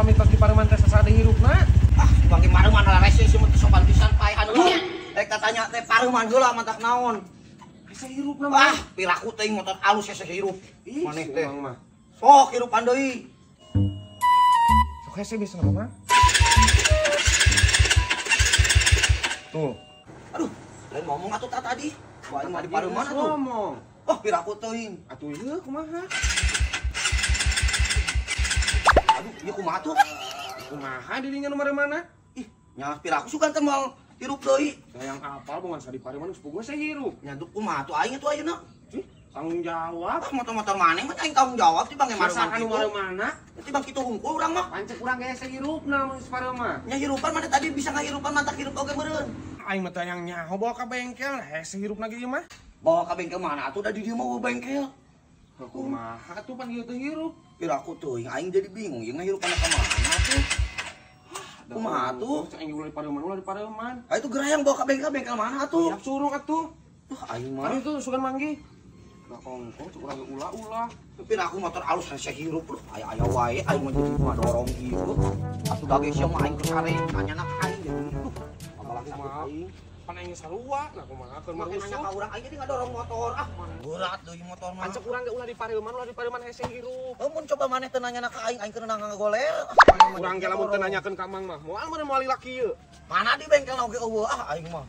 pamit pas di pareman teh sasade hirupna. Ah, bangke pareman lah rese sih mah sopan pisan pae anu nya. Rek katanya teh pareman heula mantak naon. Hese hirupna mah. Ah, piraku teh motor alus hese hirup. Maneh teh mah. Sok hirupan deui. Sok hese bisa mah. Tuh. Aduh, lain ngomong atuh tadi. Bae mah di pareman atuh. Ngomong. Oh, piraku teuing. Atuh ieu kumaha? Aduh, ieu kumaha tuh? Kumaha dirinya nu mana? Ih, nya piraku sugan teh moal hirup deui. Sayang apal bungan sadi pareman geus boga saya hirup. Nya tuh kumaha tuh aing tuh ayeuna? Tanggung jawab. Ah, motor-motor maneh mah aing tanggung jawab ti bangke Masa mareman anu kitu. mana? Ti bang kitu hungkul urang mah. Pancek urang ge hese hirupna mun pareman. Nya hirupan mana tadi bisa ngahirupan mantak hirup oge meureun. Aing mah teh yang nyaho bawa ka bengkel hese hirupna ge ieu mah. Bawa ke bengkel mana atuh da di dieu mah bengkel. Kumaha atuh pan ieu teh hirup? Piraku tuh aing jadi bingung ieu ngahirupan ka mana tuh. Kumaha atuh? Aing ulah di pareman, ulah di pareman. Ah itu gerayang bawa ke bengkel mana atuh? Siap suruh atuh. Tuh aing mah. Mari tuh sugan manggi. Lah kongko cuk urang ulah-ulah. Piraku motor alus hese hirup loh. Aya wae aing mah jadi mah dorong gitu. Atuh dage sia mah aing kesare nanya nak aing gitu. Apalagi aing Pan aing sarua, nah kumaha keur makin nanya ka marusuh. urang aing jadi ngadorong motor. Ah, berat deui motor mah. Pancek urang ge ulah di pareman hese hirup. Mun coba maneh teu nanya ka aing keur ngagolel. Urang ge lamun teu nanyakeun ka mang mah, moal meureun moal laki ieu. Mana di bengkel oge eueuh ah aing mah.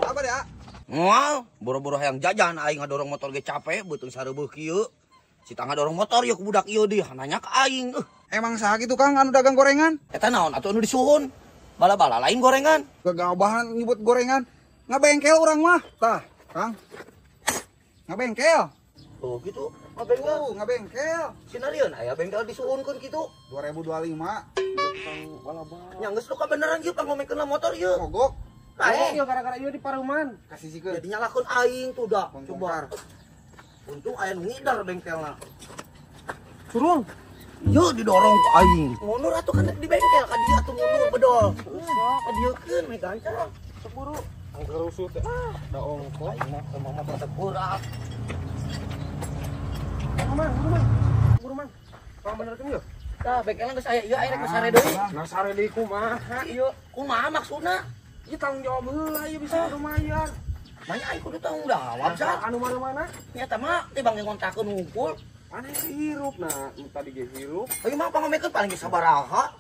Apa ya? Moal, boro-boro hayang jajan aing ngadorong motor ge capek beuteung sareubeuk kieu. Cita ngadorong motor ieu ku budak ieu deh, nanya ka aing. Emang saha gitu Kang anu dagang gorengan? Eta naon atuh anu disuhun? Bala-bala lain gorengan. Gagabahan nyebut gorengan. Ngabengkel orang mah. Tah, Kang. Ngabengkel. Oh gitu. Ngabengkel. Ngabengkel. Sinarieun aya bengkel disuhunkeun kitu. 2025. Nya geus lu kabeneran ieu pangomekeun motor ieu. Mogok. Aing Ieu gara-gara ieu di pareman. Kasih sikeun. jadi nyalakeun aing tuh dah. Bongkar. Coba. Untung aya nu ngidar bengkelna. Surung. Yuk didorong ku aing. Mundur atuh kan di bengkel ka dieu atuh mundur bedol. Adiekeun me gancang. Seburu. Angker rusuh teh. Da ongko. Aing mah sama motor teh berat. Buru man. Pang bener kan ieu? Tah bengkelna geus aya ieu aya rek sare deui. Nah sare deui kumaha ieu? Kumaha maksudna? Ieu tanggung jawab heula ieu bisa lumayan. Manya aing kudu tanggung jawab sa. Anu mana-mana. Nyata mah teh bangke ngontrakeun hungkul. Mana hirup nah, tadi ge hirup. Aing mah pangamekeun paling ge sabaraha.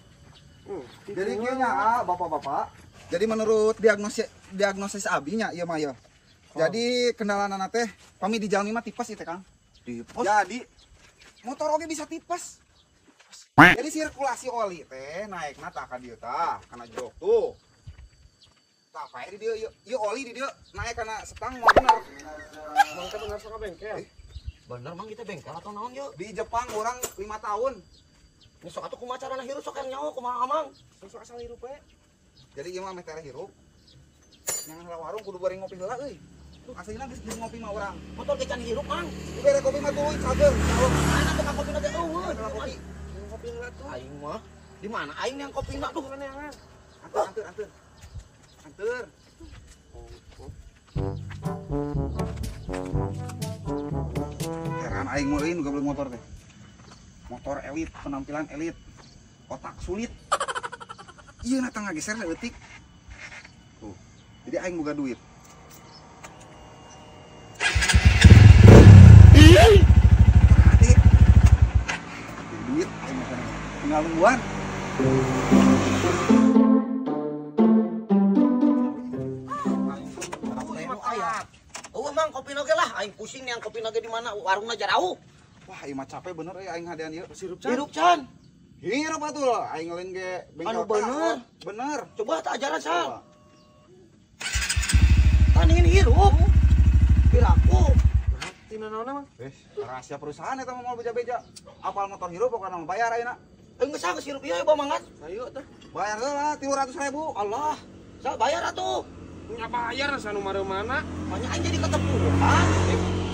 Jadi kieu nya Bapak-bapak. Jadi menurut diagnosis abinya ieu mah ya. Jadi kendalana teh pami di jalmi mah tipes ieu teh Kang. Tipes. Jadi motor oge bisa tipes. Jadi sirkulasi oli teh naikna tah ka dieu tah, kana jok tuh. Tah pae di dieu ieu oli di dieu naik kana setang moal bener. Mang teh bener sok bengkel. Bener mang kita bengkel atau naon yuk? Di Jepang orang 5 tahun. Ini sok atuh kumaha carana hirup sok yang nyawa kumaha amang. Sok asal hirup we. Jadi ieu mah meh tere hirup. Nyangan heula warung kudu bari ngopi heula euy. Aslina geus ngopi mah urang. Motor ke can hirup mang. Dibere kopi mah tuluy cageung. Mana tuh kopi nanti eueuh. Ada kopi. Kopi heula tuh. Aing mah di mana aing yang kopi nak tuh. Mana yang Anteur. Anteur. Heran aing mah euy nu goblok motor teh. Motor elit, penampilan elit. Otak sulit. Iya na tangga geser leutik. Tuh. Jadi aing boga duit. Adik. Duit aing mah tinggal nungguan. Mang kopi nage lah, aing pusing nih yang kopi nage di mana warungna jarauh. Wah, ieu mah capek bener aing hadean ieu. hirup Hirup can. Hirup atuh aing lain ge bengkel. Anu bener. Bener. Coba tak ajaran san. Tandingin hirup. Piraku. Tina naon mang? Rahasia perusahaan eta mah moal beja-beja. Apal motor hirup pokona mah bayar ayeuna. Geus geus hirup ieu bawa mangan. Sayu teh. Bayar heula 300.000. Allah. Sa bayar atuh. Punya bayar sanu mana? Banyak aing jadi ketepuan.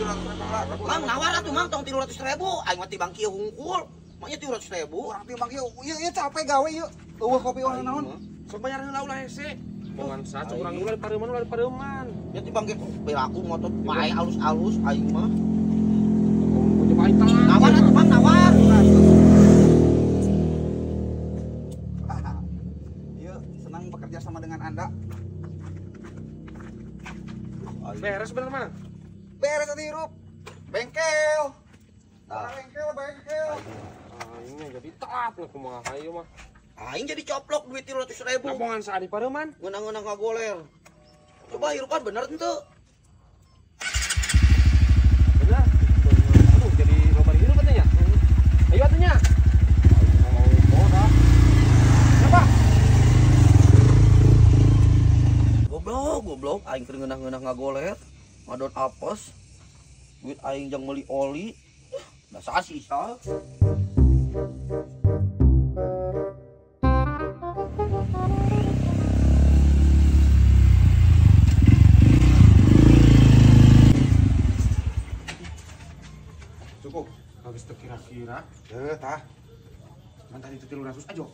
300.000 Mang nawar atuh mang tong 300.000. Aing mah tibang kieu hungkul. Maknya 300.000. Orang timbang ieu capek gawe ieu. Eueuh kopi orang naon? Sok bayar heula ulah hese. Jangan saca urang ulah di pareman. Ya tibang ge piraku motor pae alus-alus aing mah. Coba aing tangan. Nawar atuh mang nawar. hirup. Bengkel. Nah, Bengkel. Aingnya jadi taat na kumaha ieu mah. aing jadi coplok duit 300.000. Nabongan sa di pareuman. Ngeunang-ngeunang ngagoler. Coba hirupan bener teu? Benar. Aduh jadi loba hirup katanya. Ayo atunya. Mau boda. Kenapa? Goblok, aing keur ngeunah-ngeunah ngagoler. Ngadon apes. Duit aing jang meuli oli. Dasar si Isa. Cukup. Habis teu kira-kira. Tah. Mantan itu 300 aja.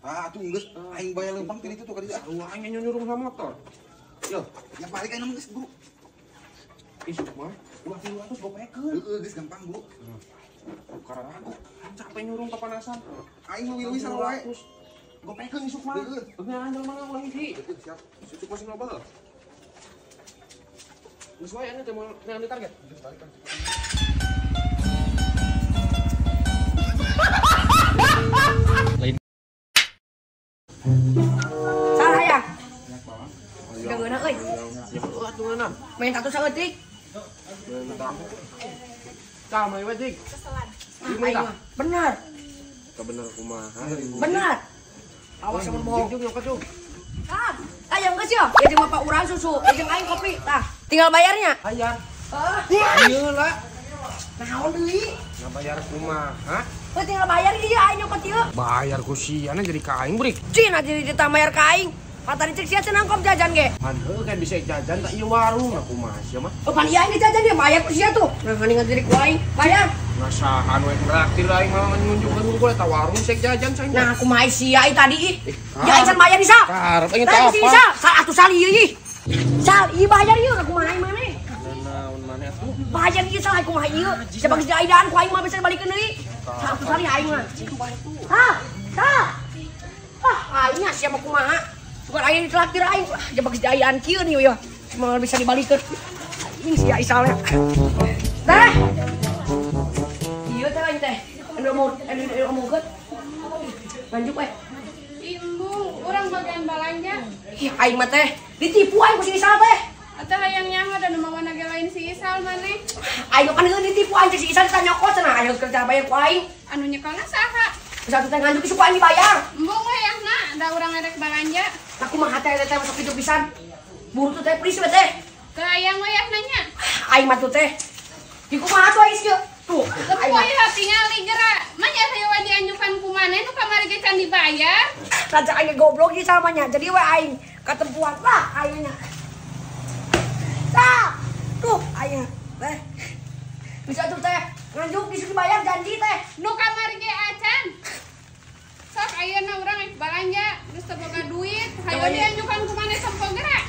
Tah, atuh geus aing bayar lempang teh itu tuh ka dieu. Sarua aing nyuruh ka motor. Yo, yang balik aing geus buru. Isuk mah ulah 300 gopekeun. Heeh, geus gampang, Bro. Karena aku capek nyurung kepanasan. Aing leuwih sarua wae. Gopekeun isuk mah. Heeh. Bener anjal mana ulah hiji. Siap. Isuk masih loba. Geus wae anu teh mau neangan target. Salah ya? Gak guna euy. Atuh eunam. Main satu saeutik. Ka mah we dik. Aing mah. Bener. Ka bener kumaha. Bener. Awas sama bohong. Juk nyokot juk. Ah, ayam geus ya. Ya jeung bapak urang susu, ya jeung aing kopi. Tah, tinggal bayarnya. Hayar. Ieu lah. Naon deui? Na bayar kumaha? Heuh tinggal bayar ieu aing nyokot ieu. Bayar ku siana jadi ka aing brik. Cina jadi ditambayar ka aing. Patari cek sia teh nangkop jajan ge. Heuh kan bisa jajan tak ieu warung na kumaha sia mah. Oh, pan ieu aing jajan dia bayar ku sia tuh. Nah, geuningan diri ku aing. Bayar. Ngasahan we traktir aing mah ngunjukkeun hungkul eta warung sek jajan saya. Nah, kumaha sia ieu tadi ih. Ya aing can bayar di sa. Karep ingin Tah, tahu di apa? sa. Sal atuh sal ieu ih. Sal, ieu bayar ieu kumaha aing maneh. Naon maneh atuh? Bayar ieu sal kumaha ieu. Sebagai jaidaan ku aing mah bisa balikeun deui. Sal atuh sal aing mah. Tah. Ah, aingnya sia mah kumaha. Bukan aing ditraktir aing. Sebagai jaidaan kieu nih ya. Cuma bisa dibalikeun. Ini sia Isal ya. Tah. Ieu teh aing teh. Anu mau omongkeun. Lanjut we. Ibu, orang bagian balanja. Ih, aing mah teh ditipu aing ku si Isal teh. Atau hayang nyaho dan mau nagelain si Isal maneh. Aing kan geus ditipu aing si Isal ditanya kos cenah aing kerja bayar ku aing. Anu nyekolna saha? Satu teh nganjuk isu ku aing dibayar. Embung we yahna, da urang ngerek balanja. Aku mah hate teh masuk hidup pisan. Buru tuh teh please we teh. Teu hayang we yahna nya. Aing mah tuh teh. Di kumaha tuh aing sieu. Tuh, Teu aing poe mah. tingali geura. Mah nya hayu dianjukan ku maneh nu kamari ge can dibayar. Raja aing goblok ieu samanya. Jadi we aing katempuan lah aingnya. Tah. Tuh aing teh. Bisa tuh teh nganjuk disuruh dibayar janji teh. Nu kamari ge acan. Sok ayeuna urang rek balanja, geus teu boga duit, hayu dianjukan ku maneh sampo geura.